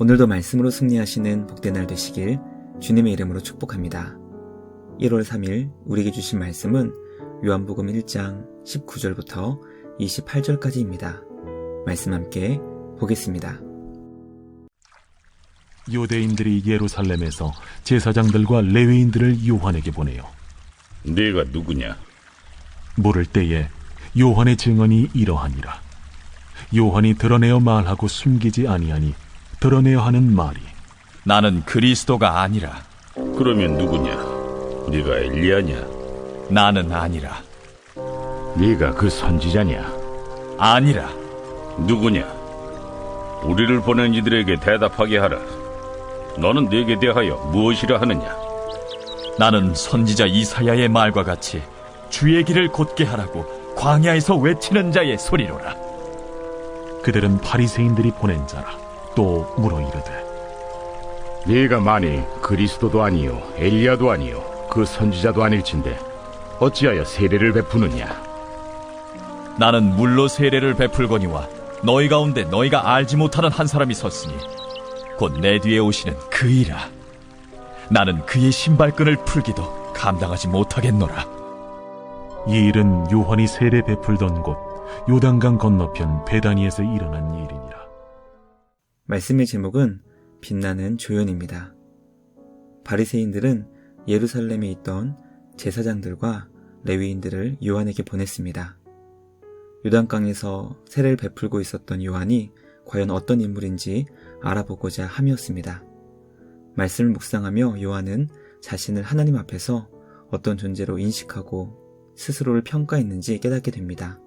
오늘도 말씀으로 승리하시는 복된 날 되시길 주님의 이름으로 축복합니다. 1월 3일 우리에게 주신 말씀은 요한복음 1장 19절부터 28절까지입니다. 말씀 함께 보겠습니다. 유대인들이 예루살렘에서 제사장들과 레위인들을 요한에게 보내요. 네가 누구냐? 물을 때에 요한의 증언이 이러하니라. 요한이 드러내어 말하고 숨기지 아니하니 드러내어 하는 말이 나는 그리스도가 아니라. 그러면 누구냐? 네가 엘리야냐? 나는 아니라. 네가 그 선지자냐? 아니라. 누구냐? 우리를 보낸 이들에게 대답하게 하라. 너는 네게 대하여 무엇이라 하느냐? 나는 선지자 이사야의 말과 같이 주의 길을 곧게 하라고 광야에서 외치는 자의 소리로라. 그들은 바리새인들이 보낸 자라. 또 물어 이르되 네가 만일 그리스도도 아니요 엘리야도 아니요 그 선지자도 아닐진데 어찌하여 세례를 베푸느냐? 나는 물로 세례를 베풀거니와 너희 가운데 너희가 알지 못하는 한 사람이 섰으니 곧 내 뒤에 오시는 그이라. 나는 그의 신발끈을 풀기도 감당하지 못하겠노라. 이 일은 요한이 세례 베풀던 곳 요단강 건너편 베다니에서 일어난 일이니라. 말씀의 제목은 빛나는 조연입니다. 바리새인들은 예루살렘에 있던 제사장들과 레위인들을 요한에게 보냈습니다. 요단강에서 세례를 베풀고 있었던 요한이 과연 어떤 인물인지 알아보고자 함이었습니다. 말씀을 묵상하며 요한은 자신을 하나님 앞에서 어떤 존재로 인식하고 스스로를 평가했는지 깨닫게 됩니다.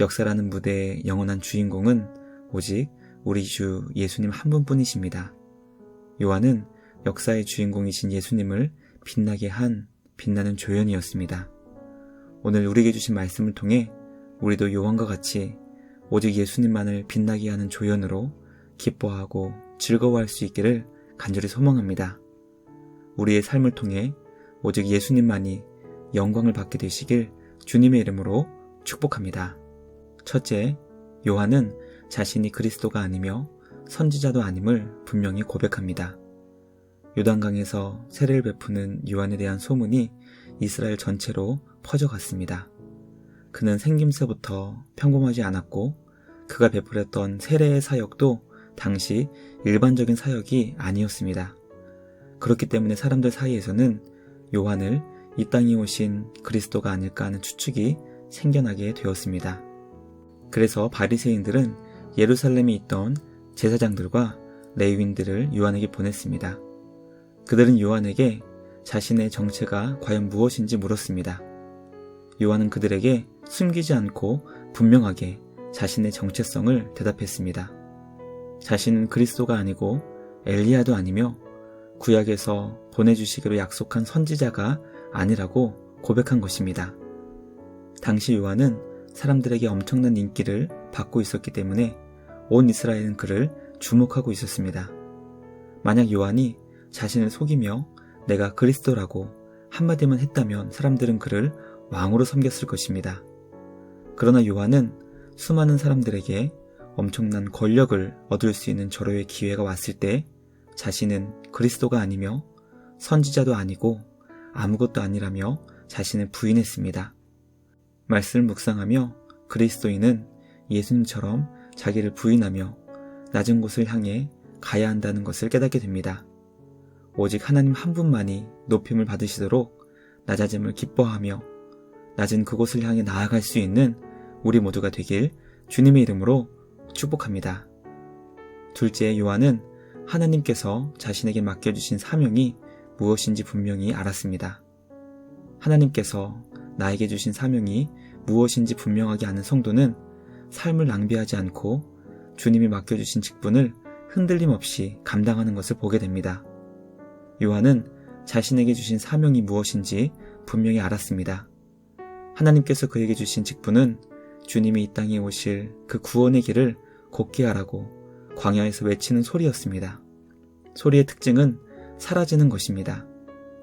역사라는 무대의 영원한 주인공은 오직 우리 주 예수님 한 분뿐이십니다. 요한은 역사의 주인공이신 예수님을 빛나게 한 빛나는 조연이었습니다. 오늘 우리에게 주신 말씀을 통해 우리도 요한과 같이 오직 예수님만을 빛나게 하는 조연으로 기뻐하고 즐거워할 수 있기를 간절히 소망합니다. 우리의 삶을 통해 오직 예수님만이 영광을 받게 되시길 주님의 이름으로 축복합니다. 첫째, 요한은 자신이 그리스도가 아니며 선지자도 아님을 분명히 고백합니다. 요단강에서 세례를 베푸는 요한에 대한 소문이 이스라엘 전체로 퍼져갔습니다. 그는 생김새부터 평범하지 않았고 그가 베풀었던 세례의 사역도 당시 일반적인 사역이 아니었습니다. 그렇기 때문에 사람들 사이에서는 요한을 이 땅에 오신 그리스도가 아닐까 하는 추측이 생겨나게 되었습니다. 그래서 바리새인들은 예루살렘에 있던 제사장들과 레위인들을 요한에게 보냈습니다. 그들은 요한에게 자신의 정체가 과연 무엇인지 물었습니다. 요한은 그들에게 숨기지 않고 분명하게 자신의 정체성을 대답했습니다. 자신은 그리스도가 아니고 엘리야도 아니며 구약에서 보내주시기로 약속한 선지자가 아니라고 고백한 것입니다. 당시 요한은 사람들에게 엄청난 인기를 받고 있었기 때문에 온 이스라엘은 그를 주목하고 있었습니다. 만약 요한이 자신을 속이며 내가 그리스도라고 한마디만 했다면 사람들은 그를 왕으로 섬겼을 것입니다. 그러나 요한은 수많은 사람들에게 엄청난 권력을 얻을 수 있는 절호의 기회가 왔을 때 자신은 그리스도가 아니며 선지자도 아니고 아무것도 아니라며 자신을 부인했습니다. 말씀을 묵상하며 그리스도인은 예수님처럼 자기를 부인하며 낮은 곳을 향해 가야 한다는 것을 깨닫게 됩니다. 오직 하나님 한 분만이 높임을 받으시도록 낮아짐을 기뻐하며 낮은 그곳을 향해 나아갈 수 있는 우리 모두가 되길 주님의 이름으로 축복합니다. 둘째, 요한은 하나님께서 자신에게 맡겨주신 사명이 무엇인지 분명히 알았습니다. 하나님께서 나에게 주신 사명이 무엇인지 분명하게 아는 성도는 삶을 낭비하지 않고 주님이 맡겨주신 직분을 흔들림 없이 감당하는 것을 보게 됩니다. 요한은 자신에게 주신 사명이 무엇인지 분명히 알았습니다. 하나님께서 그에게 주신 직분은 주님이 이 땅에 오실 그 구원의 길을 곧게 하라고 광야에서 외치는 소리였습니다. 소리의 특징은 사라지는 것입니다.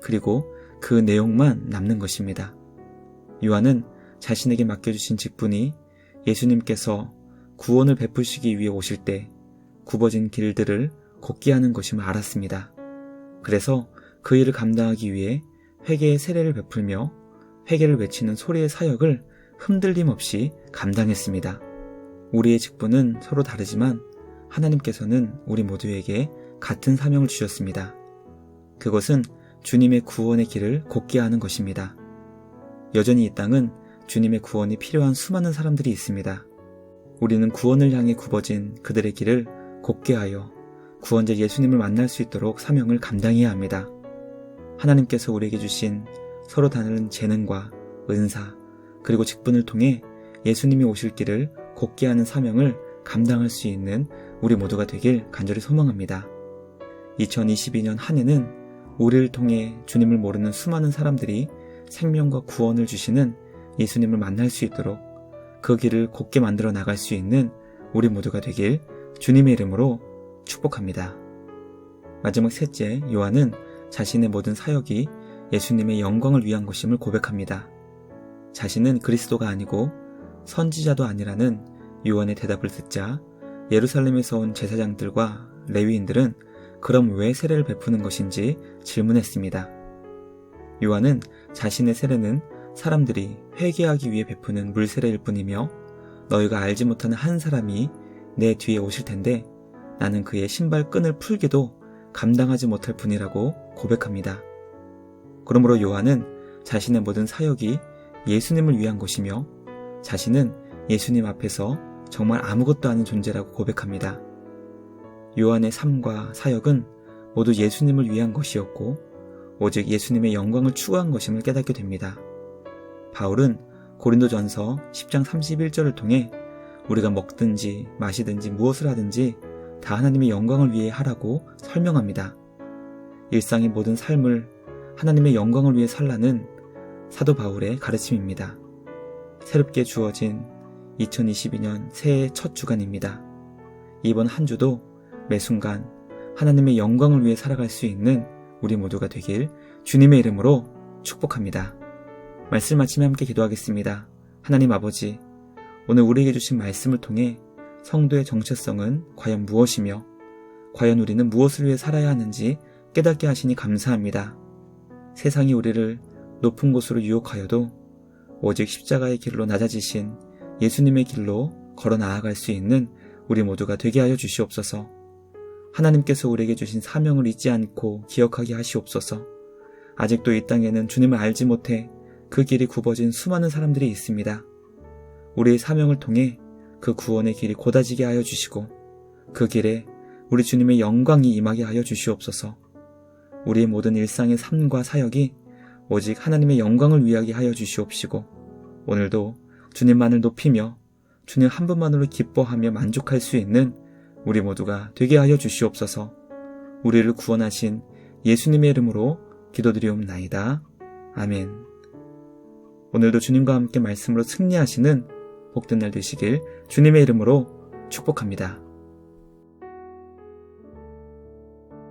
그리고 그 내용만 남는 것입니다. 요한은 자신에게 맡겨주신 직분이 예수님께서 구원을 베푸시기 위해 오실 때 굽어진 길들을 걷게 하는 것임을 알았습니다. 그래서 그 일을 감당하기 위해 회개의 세례를 베풀며 회개를 외치는 소리의 사역을 흔들림 없이 감당했습니다. 우리의 직분은 서로 다르지만 하나님께서는 우리 모두에게 같은 사명을 주셨습니다. 그것은 주님의 구원의 길을 걷게 하는 것입니다. 여전히 이 땅은 주님의 구원이 필요한 수많은 사람들이 있습니다. 우리는 구원을 향해 굽어진 그들의 길을 걷게 하여 구원자 예수님을 만날 수 있도록 사명을 감당해야 합니다. 하나님께서 우리에게 주신 서로 다른 재능과 은사 그리고 직분을 통해 예수님이 오실 길을 걷게 하는 사명을 감당할 수 있는 우리 모두가 되길 간절히 소망합니다. 2022년 한 해는 우리를 통해 주님을 모르는 수많은 사람들이 생명과 구원을 주시는 예수님을 만날 수 있도록 그 길을 걷게 만들어 나갈 수 있는 우리 모두가 되길 주님의 이름으로 축복합니다. 마지막 셋째, 요한은 자신의 모든 사역이 예수님의 영광을 위한 것임을 고백합니다. 자신은 그리스도가 아니고 선지자도 아니라는 요한의 대답을 듣자 예루살렘에서 온 제사장들과 레위인들은 그럼 왜 세례를 베푸는 것인지 질문했습니다. 요한은 자신의 세례는 사람들이 회개하기 위해 베푸는 물세례일 뿐이며 너희가 알지 못하는 한 사람이 내 뒤에 오실 텐데 나는 그의 신발끈을 풀기도 감당하지 못할 뿐이라고 고백합니다. 그러므로 요한은 자신의 모든 사역이 예수님을 위한 것이며 자신은 예수님 앞에서 정말 아무것도 아닌 존재라고 고백합니다. 요한의 삶과 사역은 모두 예수님을 위한 것이었고 오직 예수님의 영광을 추구한 것임을 깨닫게 됩니다. 바울은 고린도전서 10장 31절을 통해 우리가 먹든지 마시든지 무엇을 하든지 다 하나님의 영광을 위해 하라고 설명합니다. 일상의 모든 삶을 하나님의 영광을 위해 살라는 사도 바울의 가르침입니다. 새롭게 주어진 2022년 새해 첫 주간입니다. 이번 한 주도 매 순간 하나님의 영광을 위해 살아갈 수 있는 우리 모두가 되길 주님의 이름으로 축복합니다. 말씀 마치며 함께 기도하겠습니다. 하나님 아버지, 오늘 우리에게 주신 말씀을 통해 성도의 정체성은 과연 무엇이며 과연 우리는 무엇을 위해 살아야 하는지 깨닫게 하시니 감사합니다. 세상이 우리를 높은 곳으로 유혹하여도 오직 십자가의 길로 낮아지신 예수님의 길로 걸어 나아갈 수 있는 우리 모두가 되게 하여 주시옵소서. 하나님께서 우리에게 주신 사명을 잊지 않고 기억하게 하시옵소서. 아직도 이 땅에는 주님을 알지 못해 그 길이 굽어진 수많은 사람들이 있습니다. 우리의 사명을 통해 그 구원의 길이 곧아지게 하여 주시고 그 길에 우리 주님의 영광이 임하게 하여 주시옵소서. 우리의 모든 일상의 삶과 사역이 오직 하나님의 영광을 위하게 하여 주시옵시고 오늘도 주님만을 높이며 주님 한 분만으로 기뻐하며 만족할 수 있는 우리 모두가 되게 하여 주시옵소서. 우리를 구원하신 예수님의 이름으로 기도드리옵나이다. 아멘. 오늘도 주님과 함께 말씀으로 승리하시는 복된 날 되시길 주님의 이름으로 축복합니다.